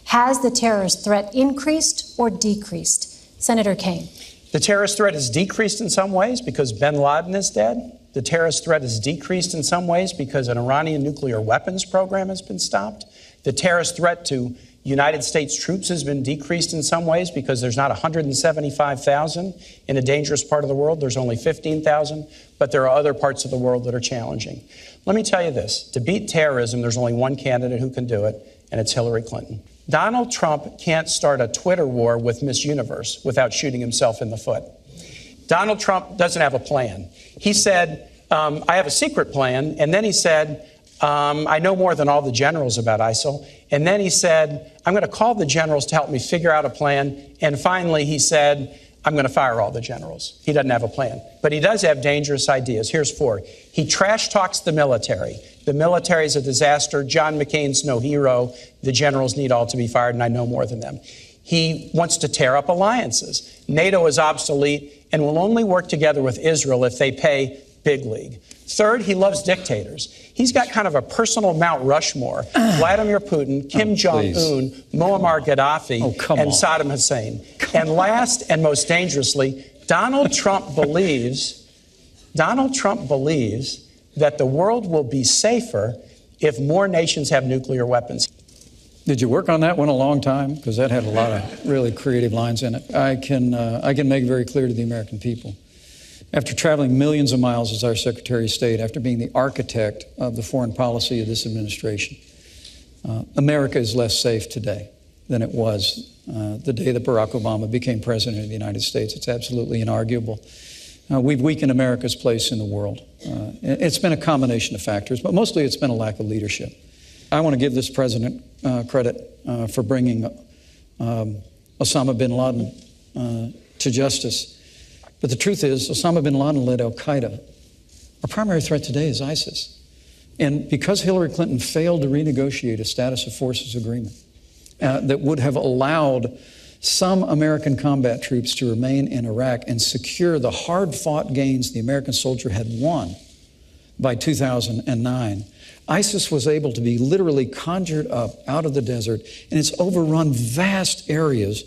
Has the terrorist threat increased or decreased? Senator Kaine. The terrorist threat has decreased in some ways because bin Laden is dead. The terrorist threat has decreased in some ways because an Iranian nuclear weapons program has been stopped. The terrorist threat to United States troops has been decreased in some ways because there's not 175,000 in a dangerous part of the world. There's only 15,000, but there are other parts of the world that are challenging. Let me tell you this. To beat terrorism, there's only one candidate who can do it, and it's Hillary Clinton. Donald Trump can't start a Twitter war with Miss Universe without shooting himself in the foot. Donald Trump doesn't have a plan. He said, I have a secret plan, and then he said, I know more than all the generals about ISIL. And then he said, I'm going to call the generals to help me figure out a plan. And finally, he said, I'm going to fire all the generals. He doesn't have a plan. But he does have dangerous ideas. Here's four. He trash talks the military. The military is a disaster. John McCain's no hero. The generals need all to be fired, and I know more than them. He wants to tear up alliances. NATO is obsolete and will only work together with Israel if they pay big league. Third, he loves dictators. He's got kind of a personal Mount Rushmore. Vladimir Putin, Kim Jong-un, Muammar Gaddafi, and Saddam Hussein. And last and most dangerously, Donald Trump believes that the world will be safer if more nations have nuclear weapons. Did you work on that one a long time? Because that had a lot of really creative lines in it. I can make it very clear to the American people. After traveling millions of miles as our Secretary of State, after being the architect of the foreign policy of this administration, America is less safe today than it was the day that Barack Obama became President of the United States. It's absolutely inarguable. We've weakened America's place in the world. It's been a combination of factors, but mostly it's been a lack of leadership. I want to give this president credit for bringing Osama bin Laden to justice. But the truth is, Osama bin Laden led al-Qaeda. Our primary threat today is ISIS. And because Hillary Clinton failed to renegotiate a status of forces agreement that would have allowed some American combat troops to remain in Iraq and secure the hard-fought gains the American soldier had won by 2009, ISIS was able to be literally conjured up out of the desert, and it's overrun vast areas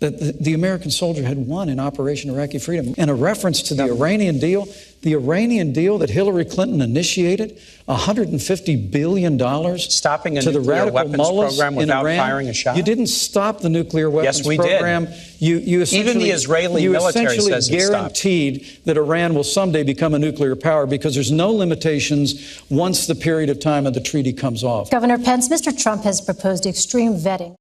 that the American soldier had won in Operation Iraqi Freedom. And a reference to the Iranian deal that Hillary Clinton initiated, $150 billion stopping a to the nuclear radical weapons mullahs program without in Iran. Firing a shot. You didn't stop the nuclear weapons program. Yes, we did. You Even the Israeli military says it stopped. guaranteed that Iran will someday become a nuclear power because there's no limitations once the period of time of the treaty comes off. Governor Pence, Mr. Trump has proposed extreme vetting.